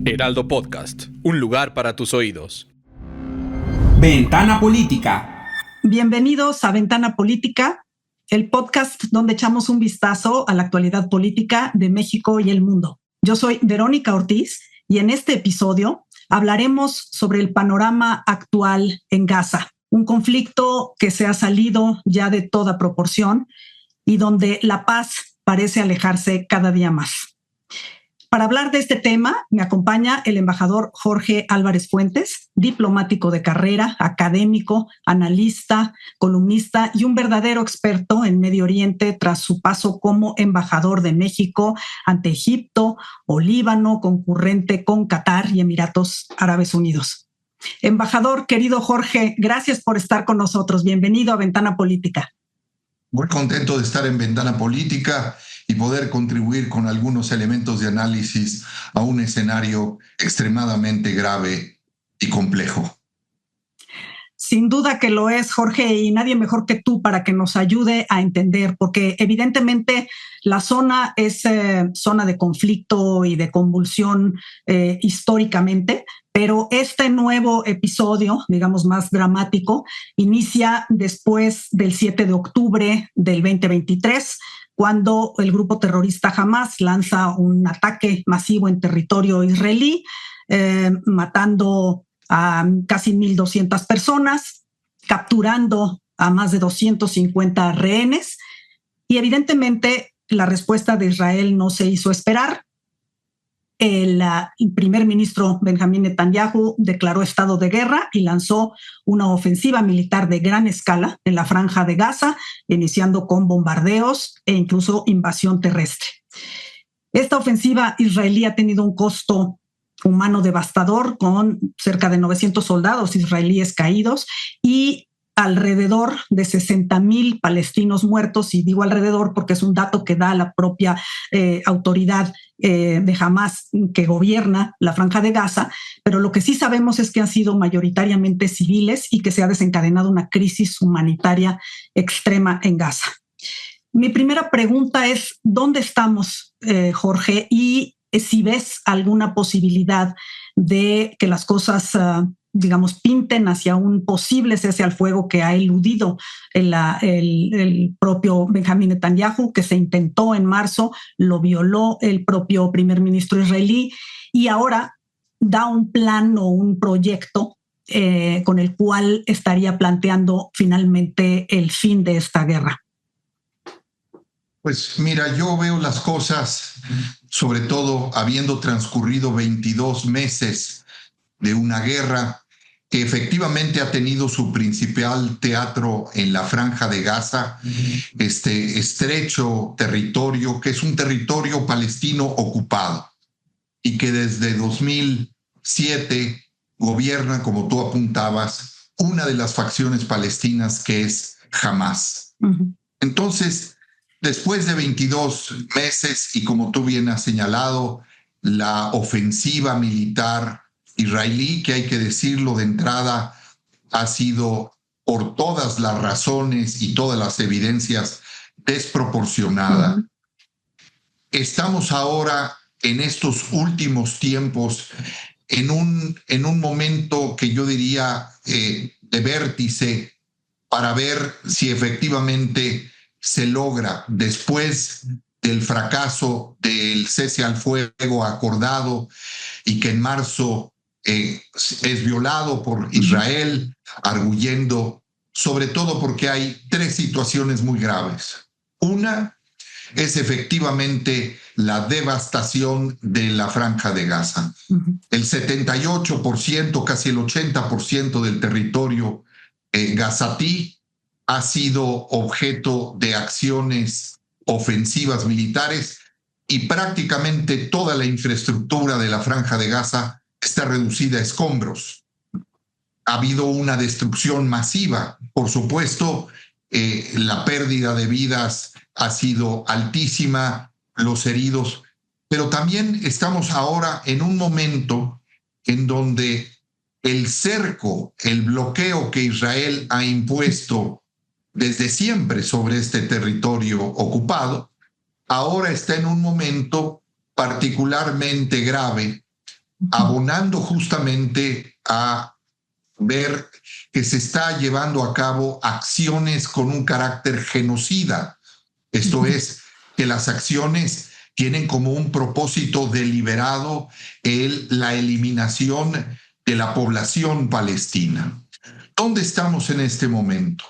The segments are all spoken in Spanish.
Heraldo Podcast, un lugar para tus oídos. Ventana Política. Bienvenidos a Ventana Política, el podcast donde echamos un vistazo a la actualidad política de México y el mundo. Yo soy Verónica Ortiz y en este episodio hablaremos sobre el panorama actual en Gaza, un conflicto que se ha salido ya de toda proporción y donde la paz parece alejarse cada día más. Para hablar de este tema, me acompaña el embajador Jorge Álvarez Fuentes, diplomático de carrera, académico, analista, columnista y un verdadero experto en Medio Oriente tras su paso como embajador de México ante Egipto o Líbano, concurrente con Qatar y Emiratos Árabes Unidos. Embajador, querido Jorge, gracias por estar con nosotros. Bienvenido a Ventana Política. Muy contento de estar en Ventana Política y poder contribuir con algunos elementos de análisis a un escenario extremadamente grave y complejo. Sin duda que lo es, Jorge, y nadie mejor que tú para que nos ayude a entender, porque evidentemente la zona es zona de conflicto y de convulsión históricamente, pero este nuevo episodio, digamos más dramático, inicia después del 7 de octubre del 2023, cuando el grupo terrorista Hamás lanza un ataque masivo en territorio israelí, matando a casi 1,200 personas, capturando a más de 250 rehenes, y evidentemente la respuesta de Israel no se hizo esperar. El primer ministro Benjamín Netanyahu declaró estado de guerra y lanzó una ofensiva militar de gran escala en la franja de Gaza, iniciando con bombardeos e incluso invasión terrestre. Esta ofensiva israelí ha tenido un costo humano devastador, con cerca de 900 soldados israelíes caídos y alrededor de 60,000 palestinos muertos, y digo alrededor porque es un dato que da la propia autoridad de Hamás que gobierna la franja de Gaza, pero lo que sí sabemos es que han sido mayoritariamente civiles y que se ha desencadenado una crisis humanitaria extrema en Gaza. Mi primera pregunta es, ¿dónde estamos, Jorge? Y si ves alguna posibilidad de que las cosas, digamos, pinten hacia un posible cese al fuego que ha eludido el propio Benjamín Netanyahu, que se intentó en marzo, lo violó el propio primer ministro israelí y ahora da un plan o un proyecto con el cual estaría planteando finalmente el fin de esta guerra? Pues mira, yo veo las cosas, sobre todo habiendo transcurrido 22 meses de una guerra que efectivamente ha tenido su principal teatro en la franja de Gaza, este estrecho territorio, que es un territorio palestino ocupado y que desde 2007 gobierna, como tú apuntabas, una de las facciones palestinas que es Hamás. Entonces, después de 22 meses y como tú bien has señalado, la ofensiva militar israelí, que hay que decirlo de entrada, ha sido por todas las razones y todas las evidencias desproporcionada. Estamos ahora en estos últimos tiempos en un momento que yo diría de vértice para ver si efectivamente se logra, después del fracaso del cese al fuego acordado y que en marzo es violado por Israel, arguyendo, sobre todo porque hay tres situaciones muy graves. Una es efectivamente la devastación de la franja de Gaza. El 78%, casi el 80% del territorio gazatí ha sido objeto de acciones ofensivas militares y prácticamente toda la infraestructura de la franja de Gaza está reducida a escombros. Ha habido una destrucción masiva. Por supuesto, la pérdida de vidas ha sido altísima, los heridos, pero también estamos ahora en un momento en donde el cerco, el bloqueo que Israel ha impuesto desde siempre sobre este territorio ocupado, ahora está en un momento particularmente grave, abonando justamente a ver que se está llevando a cabo acciones con un carácter genocida. Esto es, que las acciones tienen como un propósito deliberado la eliminación de la población palestina. ¿Dónde estamos en este momento?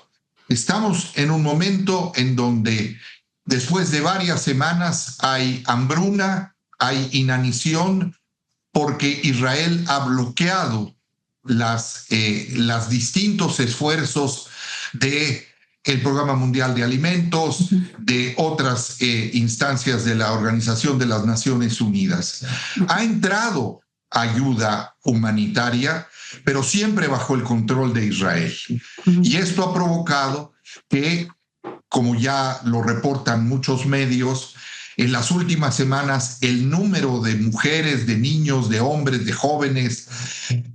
Estamos en un momento en donde después de varias semanas hay hambruna, hay inanición, porque Israel ha bloqueado las distintos esfuerzos de el Programa Mundial de Alimentos, de otras instancias de la Organización de las Naciones Unidas. Ha entrado ayuda humanitaria, pero siempre bajo el control de Israel. Y esto ha provocado que, como ya lo reportan muchos medios, en las últimas semanas el número de mujeres, de niños, de hombres, de jóvenes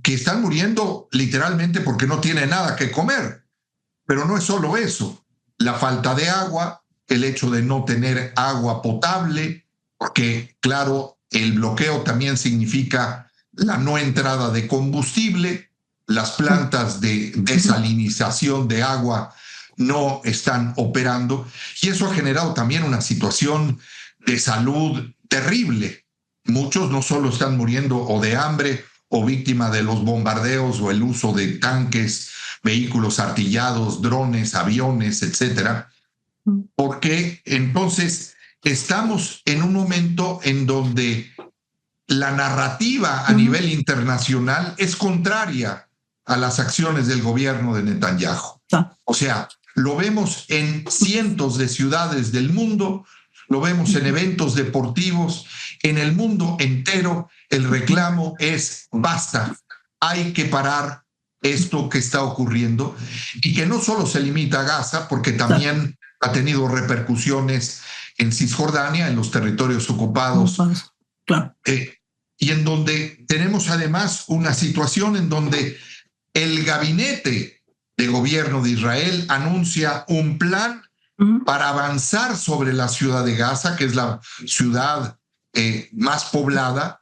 que están muriendo literalmente porque no tienen nada que comer. Pero no es solo eso, la falta de agua, el hecho de no tener agua potable, porque claro, el bloqueo también significa la no entrada de combustible, las plantas de desalinización de agua no están operando, y eso ha generado también una situación de salud terrible. Muchos no solo están muriendo o de hambre o víctima de los bombardeos o el uso de tanques, vehículos artillados, drones, aviones, etcétera, porque entonces estamos en un momento en donde la narrativa a nivel internacional es contraria a las acciones del gobierno de Netanyahu. O sea, lo vemos en cientos de ciudades del mundo, lo vemos en eventos deportivos, en el mundo entero. El reclamo es basta, hay que parar esto que está ocurriendo, y que no solo se limita a Gaza, porque también ha tenido repercusiones en Cisjordania, en los territorios ocupados, y en donde tenemos además una situación en donde el gabinete de gobierno de Israel anuncia un plan para avanzar sobre la ciudad de Gaza, que es la ciudad más poblada,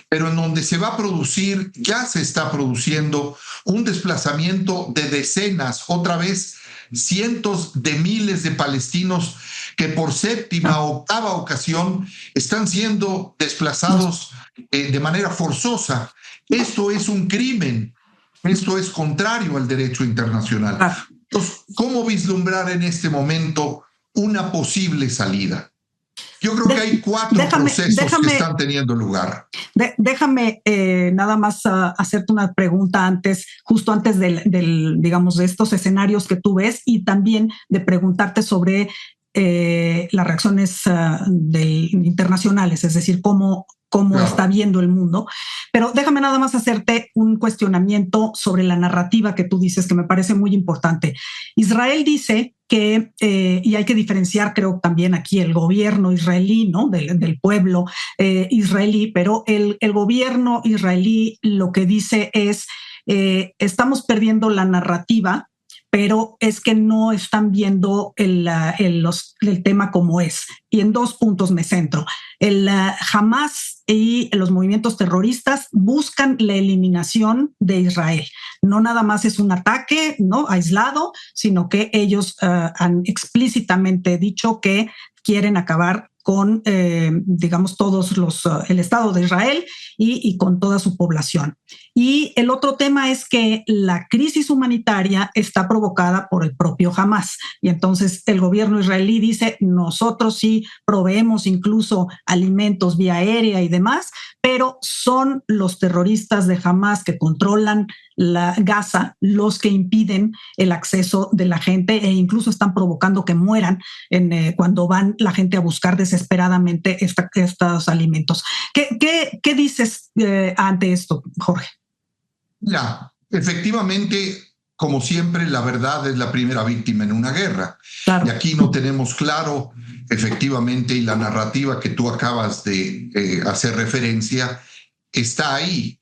pero en donde ya se está produciendo un desplazamiento de decenas, otra vez cientos de miles de palestinos que por séptima o octava ocasión están siendo desplazados de manera forzosa. Esto es un crimen, esto es contrario al derecho internacional. Entonces, ¿cómo vislumbrar en este momento una posible salida? Yo creo que hay cuatro procesos que están teniendo lugar. Déjame nada más hacerte una pregunta justo antes digamos, de estos escenarios que tú ves, y también de preguntarte sobre las reacciones internacionales, es decir, cómo está viendo el mundo. Pero déjame nada más hacerte un cuestionamiento sobre la narrativa que tú dices, que me parece muy importante. Israel dice que, y hay que diferenciar, creo, también aquí el gobierno israelí, ¿no? Del pueblo israelí, pero el gobierno israelí lo que dice es, estamos perdiendo la narrativa, pero es que no están viendo el tema como es. Y en 2 puntos me centro. El Hamas y los movimientos terroristas buscan la eliminación de Israel. No nada más es un ataque, ¿no?, aislado, sino que ellos han explícitamente dicho que quieren acabar con, digamos, el Estado de Israel y con toda su población. Y el otro tema es que la crisis humanitaria está provocada por el propio Hamas. Y entonces el gobierno israelí dice, nosotros sí proveemos incluso alimentos vía aérea y demás, pero son los terroristas de Hamas que controlan la Gaza los que impiden el acceso de la gente, e incluso están provocando que mueran cuando van la gente a buscar desesperadamente estos alimentos. ¿Qué dices ante esto, Jorge? Ya, efectivamente, como siempre, la verdad es la primera víctima en una guerra. Claro. Y aquí no tenemos claro, efectivamente, y la narrativa que tú acabas de hacer referencia está ahí.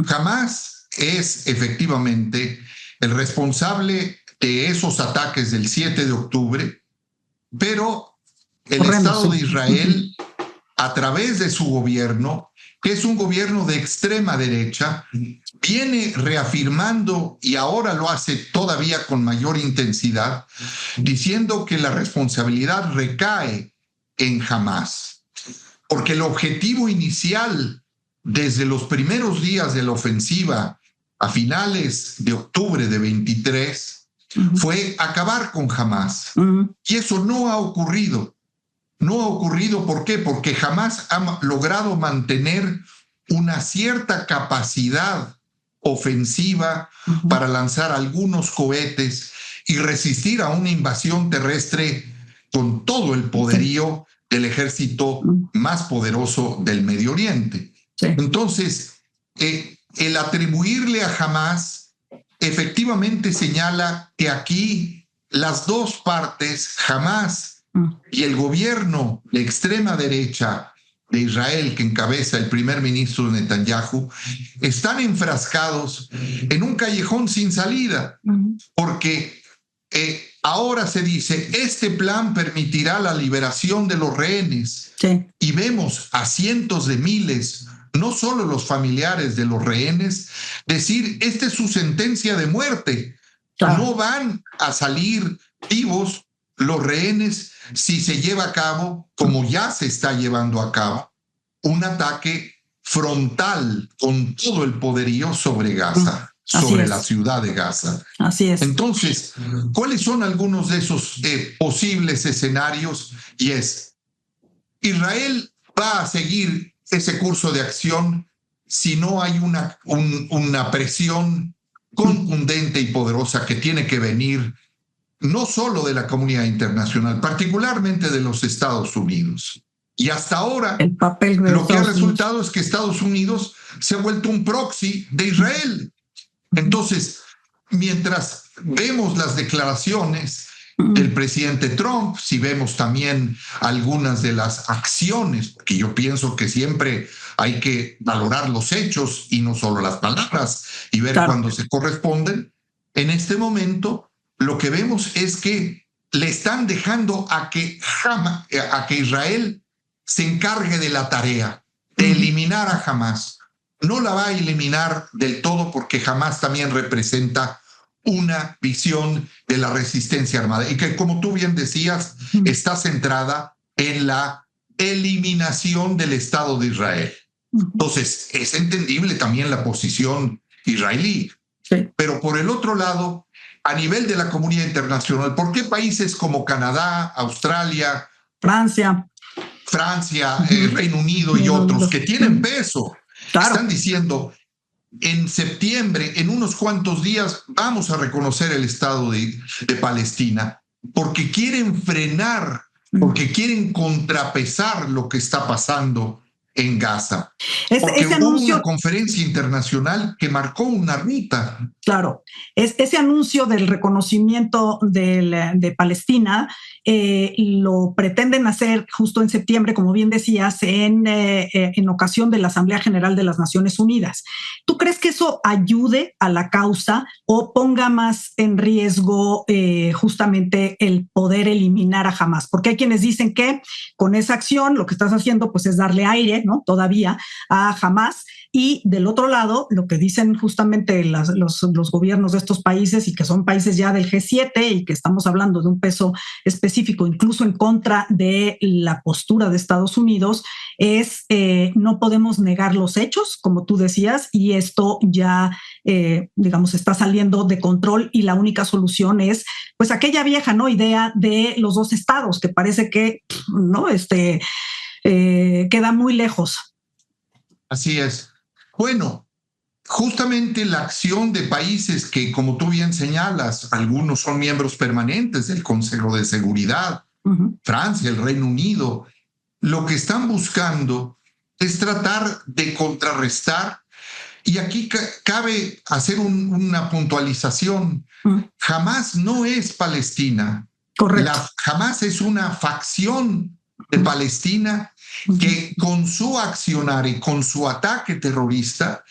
Jamás es efectivamente el responsable de esos ataques del 7 de octubre, pero el Estado de Israel a través de su gobierno, que es un gobierno de extrema derecha, viene reafirmando, y ahora lo hace todavía con mayor intensidad, diciendo que la responsabilidad recae en Hamás. Porque el objetivo inicial, desde los primeros días de la ofensiva, a finales de octubre de 23, fue acabar con Hamás. Y eso no ha ocurrido. No ha ocurrido, ¿por qué? Porque Hamás ha logrado mantener una cierta capacidad ofensiva para lanzar algunos cohetes y resistir a una invasión terrestre con todo el poderío del ejército más poderoso del Medio Oriente. Sí. Entonces, el atribuirle a Hamás efectivamente señala que aquí las dos partes, Hamás y el gobierno de extrema derecha de Israel, que encabeza el primer ministro Netanyahu, están enfrascados en un callejón sin salida, porque ahora se dice, este plan permitirá la liberación de los rehenes. Sí. Y vemos a cientos de miles, no solo los familiares de los rehenes, decir, esta es su sentencia de muerte. Claro. No van a salir vivos los rehenes si se lleva a cabo, como ya se está llevando a cabo, un ataque frontal con todo el poderío sobre Gaza, sobre la ciudad de Gaza. Así es. Entonces, ¿cuáles son algunos de esos posibles escenarios? Y es, Israel va a seguir ese curso de acción si no hay una presión contundente y poderosa que tiene que venir no solo de la comunidad internacional, particularmente de los Estados Unidos. Y hasta ahora, lo que ha resultado es que Estados Unidos se ha vuelto un proxy de Israel. Entonces, mientras vemos las declaraciones del presidente Trump, si vemos también algunas de las acciones, porque yo pienso que siempre hay que valorar los hechos y no solo las palabras, y ver cuándo se corresponden, en este momento lo que vemos es que le están dejando a que Israel se encargue de la tarea de eliminar a Hamás. No la va a eliminar del todo porque Hamás también representa una visión de la resistencia armada y que, como tú bien decías, está centrada en la eliminación del Estado de Israel. Entonces, es entendible también la posición israelí. Sí. Pero por el otro lado, a nivel de la comunidad internacional, ¿por qué países como Canadá, Australia, Francia, Reino Unido y otros que tienen peso, están diciendo, en septiembre, en unos cuantos días, vamos a reconocer el Estado de Palestina, porque quieren frenar, porque quieren contrapesar lo que está pasando en Gaza? Porque hubo una conferencia internacional que marcó una ruta. Claro, ese anuncio del reconocimiento de Palestina lo pretenden hacer justo en septiembre, como bien decías, en ocasión de la Asamblea General de las Naciones Unidas. ¿Tú crees que eso ayude a la causa o ponga más en riesgo justamente el poder eliminar a Hamás? Porque hay quienes dicen que con esa acción lo que estás haciendo pues es darle aire, ¿no? Todavía a Hamás. Y del otro lado, lo que dicen justamente los gobiernos de estos países, y que son países ya del G7 y que estamos hablando de un peso específico, incluso en contra de la postura de Estados Unidos, es no podemos negar los hechos, como tú decías, y esto ya, digamos, está saliendo de control y la única solución es pues aquella vieja, ¿no?, idea de los dos estados, que parece que no queda muy lejos. Así es. Bueno, justamente la acción de países que, como tú bien señalas, algunos son miembros permanentes del Consejo de Seguridad, Francia, el Reino Unido, lo que están buscando es tratar de contrarrestar, y aquí cabe hacer una puntualización. Hamás no es Palestina. Correcto. Hamás es una facción de Palestina que con su accionar y con su ataque terrorista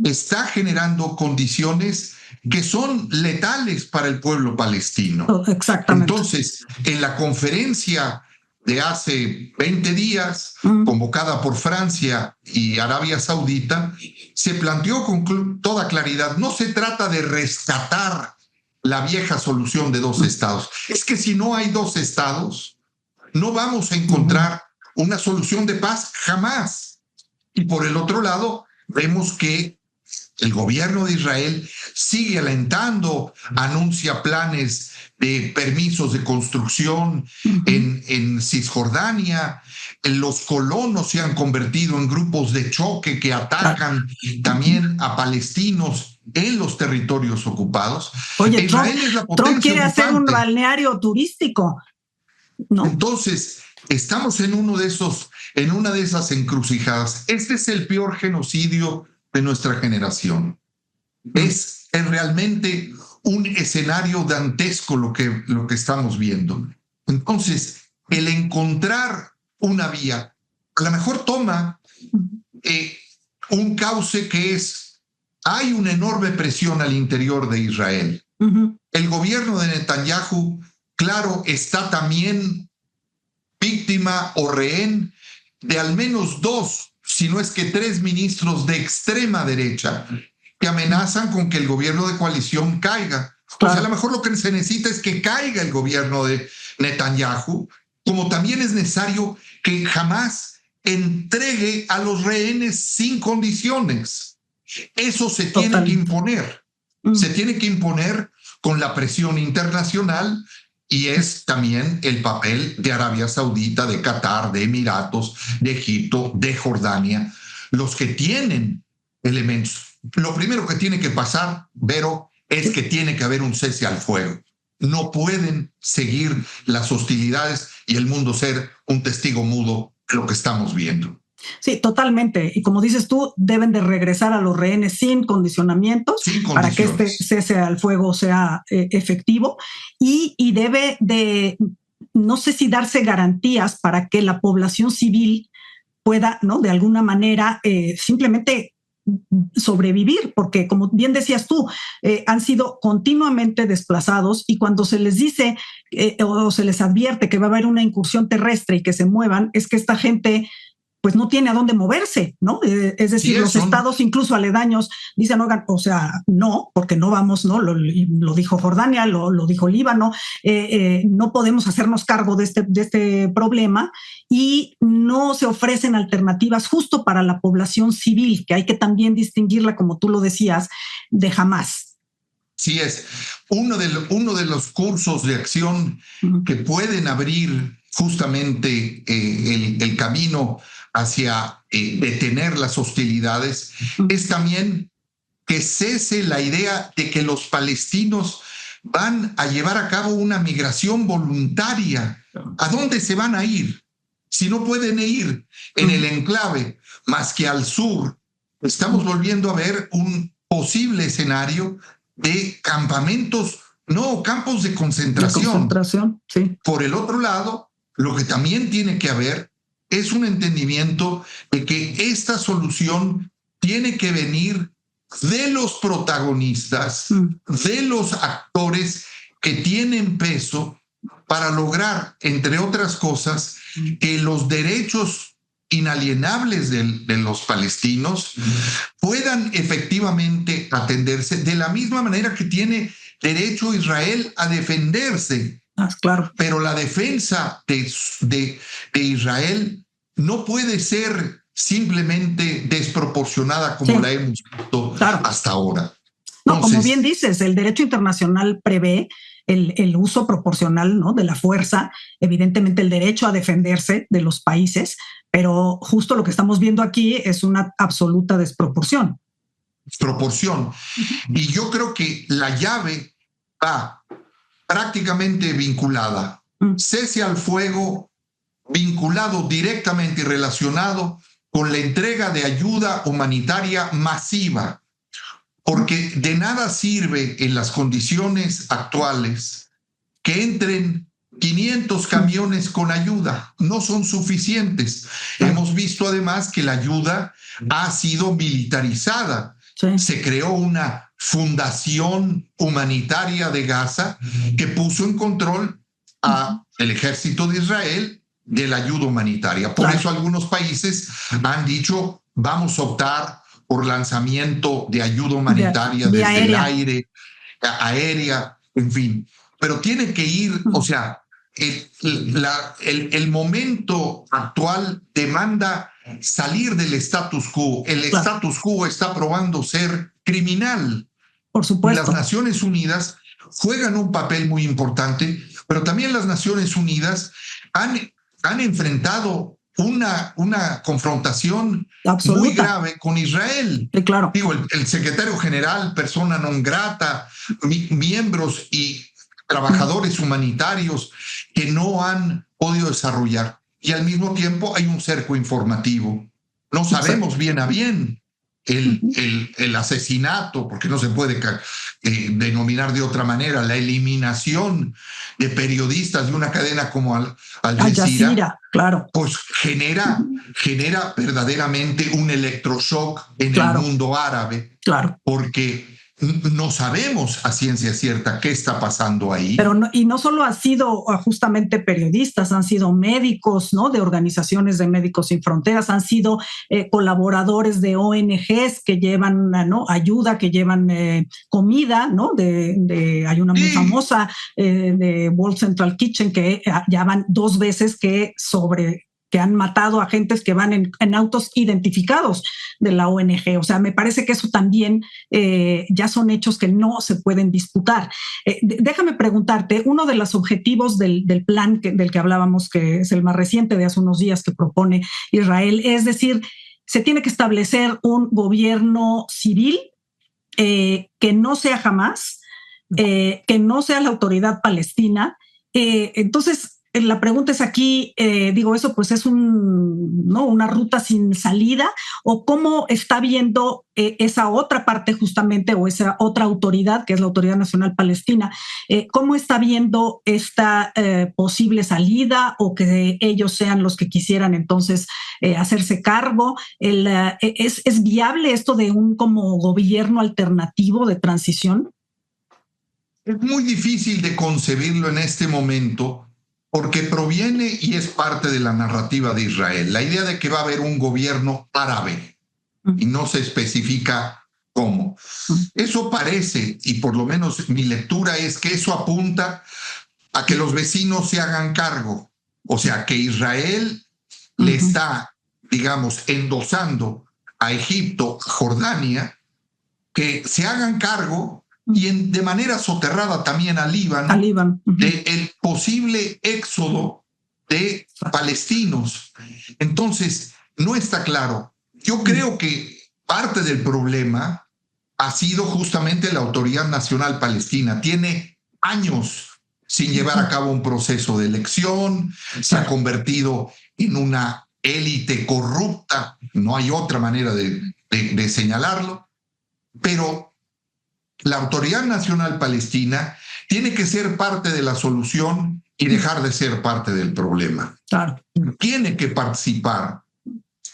está generando condiciones que son letales para el pueblo palestino. Exactamente. Entonces, en la conferencia de hace 20 días, convocada por Francia y Arabia Saudita, se planteó con toda claridad, no se trata de rescatar la vieja solución de dos estados. Es que si no hay dos estados, no vamos a encontrar una solución de paz jamás. Y por el otro lado, vemos que el gobierno de Israel sigue alentando, anuncia planes de permisos de construcción en Cisjordania. Los colonos se han convertido en grupos de choque que atacan también a palestinos en los territorios ocupados. Oye, Israel es la potencia Trump quiere hacer un ocupante. balneario turístico, ¿no? Entonces, estamos en una de esas encrucijadas. Este es el peor genocidio de nuestra generación. Es realmente un escenario dantesco lo que estamos viendo. Entonces, el encontrar una vía, a lo mejor toma un cauce que es, hay una enorme presión al interior de Israel. El gobierno de Netanyahu, claro, está también víctima o rehén de al menos 2, si no es que 3 ministros de extrema derecha que amenazan con que el gobierno de coalición caiga. Pues a lo mejor lo que se necesita es que caiga el gobierno de Netanyahu, como también es necesario que jamás entregue a los rehenes sin condiciones. Eso se tiene que imponer. Se tiene que imponer con la presión internacional, y es también el papel de Arabia Saudita, de Qatar, de Emiratos, de Egipto, de Jordania, los que tienen elementos. Lo primero que tiene que pasar, Vero, es que tiene que haber un cese al fuego. No pueden seguir las hostilidades y el mundo ser un testigo mudo de lo que estamos viendo. Sí, totalmente. Y como dices tú, deben de regresar a los rehenes sin condicionamientos, para que este cese al fuego sea efectivo, y debe de, no sé si darse garantías para que la población civil pueda, ¿no?, de alguna manera simplemente sobrevivir, porque como bien decías tú, han sido continuamente desplazados, y cuando se les dice o se les advierte que va a haber una incursión terrestre y que se muevan, es que esta gente pues no tiene a dónde moverse, ¿no? Es decir, sí, los estados incluso aledaños dicen, oigan, o sea, no, porque no vamos, ¿no? Lo dijo Jordania, lo dijo Líbano, no podemos hacernos cargo de este problema, y no se ofrecen alternativas justo para la población civil, que hay que también distinguirla, como tú lo decías, de Hamás. Sí, es uno de los cursos de acción que pueden abrir justamente el camino hacia detener las hostilidades, es también que cese la idea de que los palestinos van a llevar a cabo una migración voluntaria. ¿A dónde se van a ir? Si no pueden ir en el enclave más que al sur, estamos volviendo a ver un posible escenario de campamentos, no, campos de concentración. Sí. Por el otro lado, lo que también tiene que haber es un entendimiento de que esta solución tiene que venir de los protagonistas, de los actores que tienen peso para lograr, entre otras cosas, que los derechos inalienables de los palestinos puedan efectivamente atenderse de la misma manera que tiene derecho Israel a defenderse. Claro. Pero la defensa de Israel no puede ser simplemente desproporcionada como la hemos visto hasta ahora. No, como bien dices, el derecho internacional prevé el uso proporcional, ¿no?, de la fuerza, evidentemente el derecho a defenderse de los países, pero justo lo que estamos viendo aquí es una absoluta desproporción. Y yo creo que la llave va prácticamente vinculada. Cese al fuego vinculado directamente y relacionado con la entrega de ayuda humanitaria masiva, porque de nada sirve en las condiciones actuales que entren 500 camiones con ayuda, no son suficientes. Hemos visto además que la ayuda ha sido militarizada. Se creó una fundación humanitaria de Gaza que puso en control al ejército de Israel de la ayuda humanitaria. Por eso algunos países han dicho, vamos a optar por lanzamiento de ayuda humanitaria desde el aire, aérea, en fin. Pero tiene que ir, o sea, el momento actual demanda salir del status quo. El status quo está probando ser criminal. Por supuesto. Las Naciones Unidas juegan un papel muy importante, pero también las Naciones Unidas han enfrentado una confrontación absoluta, muy grave con Israel. Sí, claro. Digo, el secretario general, persona non grata, miembros y trabajadores humanitarios que no han podido desarrollar. Y al mismo tiempo hay un cerco informativo. No sabemos bien a bien el asesinato, porque no se puede denominar de otra manera, la eliminación de periodistas de una cadena como Al Jazeera, claro, pues genera verdaderamente un electroshock en el mundo árabe, porque no sabemos a ciencia cierta qué está pasando ahí. Pero no solo ha sido justamente periodistas, han sido médicos, ¿no? De organizaciones de Médicos Sin Fronteras, han sido colaboradores de ONGs que llevan, ¿no? Ayuda, que llevan comida, ¿no? Hay una muy famosa de World Central Kitchen que ya van 2 veces que han matado a agentes que van en autos identificados de la ONG. O sea, me parece que eso también ya son hechos que no se pueden disputar. Déjame preguntarte, uno de los objetivos del plan del que hablábamos, que es el más reciente de hace unos días que propone Israel, es decir, se tiene que establecer un gobierno civil que no sea Hamás, que no sea la autoridad palestina. Entonces, la pregunta es aquí, eso pues es una ruta sin salida, o cómo está viendo esa otra parte justamente, o esa otra autoridad, que es la Autoridad Nacional Palestina, cómo está viendo esta posible salida, o que ellos sean los que quisieran entonces hacerse cargo. ¿Es viable esto de un como gobierno alternativo de transición? Es muy difícil de concebirlo en este momento, porque proviene y es parte de la narrativa de Israel, la idea de que va a haber un gobierno árabe, y no se especifica cómo. Eso parece, y por lo menos mi lectura es que eso apunta a que los vecinos se hagan cargo, o sea, que Israel le está, endosando a Egipto, a Jordania, que se hagan cargo, y de manera soterrada también al Líbano, del posible éxodo de palestinos. Entonces, no está claro. Yo creo que parte del problema ha sido justamente la Autoridad Nacional Palestina. Tiene años sin llevar a cabo un proceso de elección, se ha convertido en una élite corrupta, no hay otra manera de señalarlo, pero la Autoridad Nacional Palestina tiene que ser parte de la solución y dejar de ser parte del problema. Claro. Tiene que participar.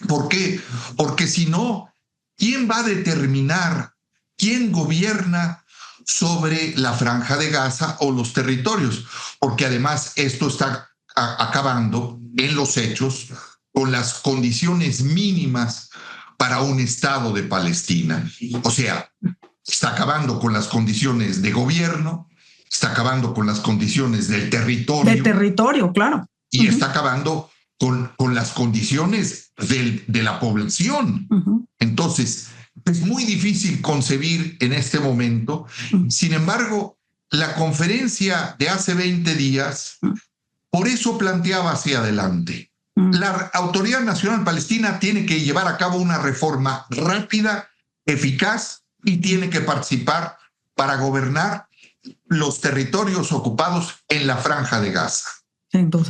¿Por qué? Porque si no, ¿quién va a determinar quién gobierna sobre la Franja de Gaza o los territorios? Porque además esto está acabando en los hechos con las condiciones mínimas para un Estado de Palestina. O sea, está acabando con las condiciones de gobierno, está acabando con las condiciones del territorio. Del territorio, claro. Y está acabando con las condiciones de la población. Entonces, es muy difícil concebir en este momento. Sin embargo, la conferencia de hace 20 días, por eso planteaba hacia adelante. La Autoridad Nacional Palestina tiene que llevar a cabo una reforma rápida, eficaz, y tiene que participar para gobernar los territorios ocupados en la Franja de Gaza.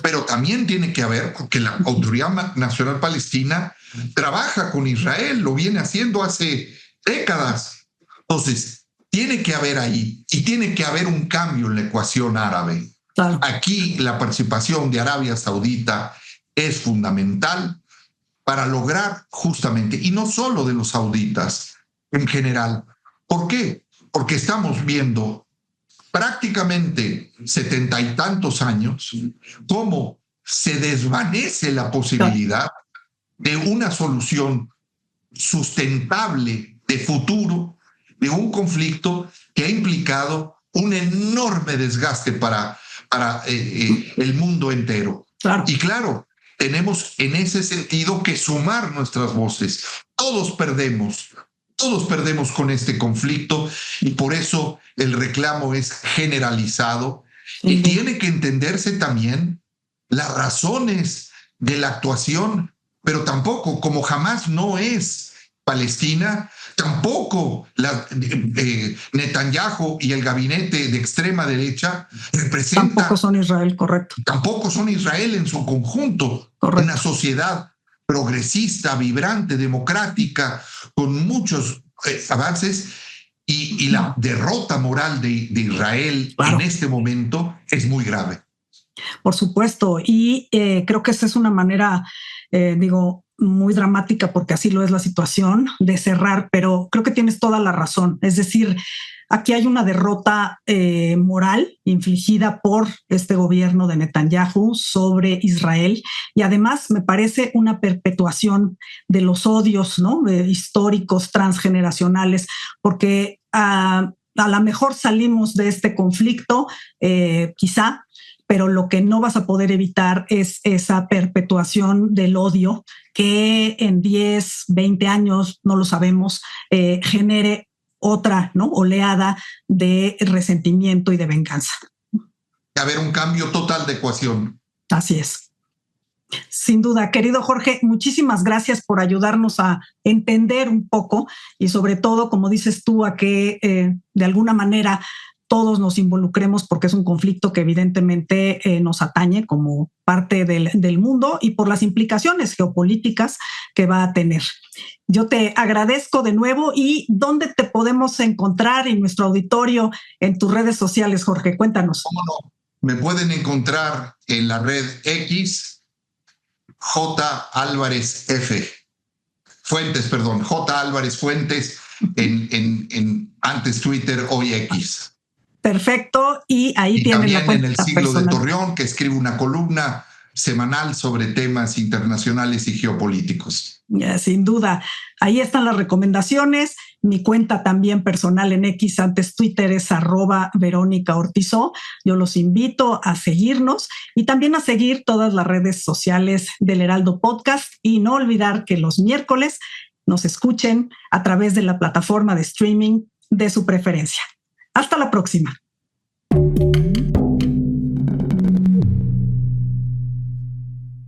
Pero también tiene que haber, porque la Autoridad Nacional Palestina trabaja con Israel, lo viene haciendo hace décadas. Entonces, tiene que haber ahí, y tiene que haber un cambio en la ecuación árabe. Claro. Aquí la participación de Arabia Saudita es fundamental para lograr justamente, y no solo de los sauditas, en general. ¿Por qué? Porque estamos viendo prácticamente 70 y tantos años cómo se desvanece la posibilidad de una solución sustentable de futuro de un conflicto que ha implicado un enorme desgaste para el mundo entero. Claro. Y claro, tenemos en ese sentido que sumar nuestras voces. Todos perdemos con este conflicto y por eso el reclamo es generalizado y tiene que entenderse también las razones de la actuación, pero tampoco, como Hamás no es Palestina, tampoco Netanyahu y el gabinete de extrema derecha representan. Tampoco son Israel, correcto. Tampoco son Israel en su conjunto. Correcto. Una sociedad progresista, vibrante, democrática, con muchos avances, y la derrota moral de Israel en este momento es muy grave. Por supuesto, y creo que esa es una manera, muy dramática, porque así lo es la situación, de cerrar, pero creo que tienes toda la razón. Es decir, aquí hay una derrota moral infligida por este gobierno de Netanyahu sobre Israel, y además me parece una perpetuación de los odios, ¿no?, históricos, transgeneracionales, porque a lo mejor salimos de este conflicto, quizá, pero lo que no vas a poder evitar es esa perpetuación del odio que en 10, 20 años, no lo sabemos, genere otra, ¿no?, oleada de resentimiento y de venganza. Haber un cambio total de ecuación. Así es. Sin duda, querido Jorge, muchísimas gracias por ayudarnos a entender un poco y sobre todo, como dices tú, a que de alguna manera todos nos involucremos, porque es un conflicto que evidentemente nos atañe como parte del mundo y por las implicaciones geopolíticas que va a tener. Yo te agradezco de nuevo. ¿Y dónde te podemos encontrar en nuestro auditorio, en tus redes sociales, Jorge? Cuéntanos. ¿Cómo no? Me pueden encontrar en la red X, J. Álvarez F. Fuentes, perdón, J. Álvarez Fuentes, en antes Twitter, hoy X. Perfecto, y ahí tienen la cuenta en El Siglo personal de Torreón, que escribe una columna semanal sobre temas internacionales y geopolíticos. Sin duda, ahí están las recomendaciones. Mi cuenta también personal en X, antes Twitter, es @Verónica Ortizó. Yo los invito a seguirnos y también a seguir todas las redes sociales del Heraldo Podcast, y no olvidar que los miércoles nos escuchen a través de la plataforma de streaming de su preferencia. Hasta la próxima.